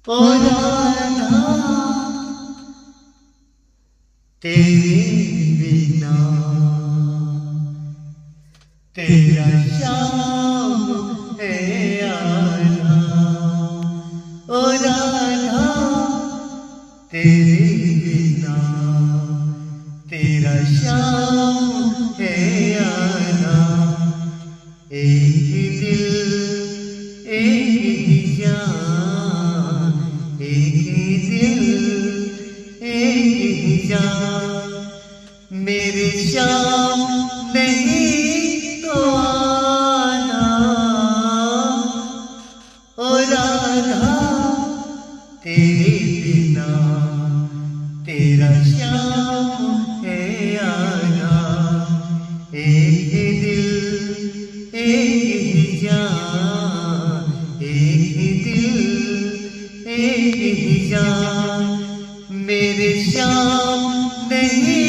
ओ राधा तेरे बिना तेरा शाम है आना। ओ राधा तेरे बिना तेरा शाम है आना। एक ही दिल एक ही जान, एक ही दिल एक ही जान। मेरे शाम नहीं तो आना। ओ राधा तेरे बिना तेरा शाम है आना। एक ही दिल एक ही जान, एक ही दिल एक ही जान। मेरे शाम नहीं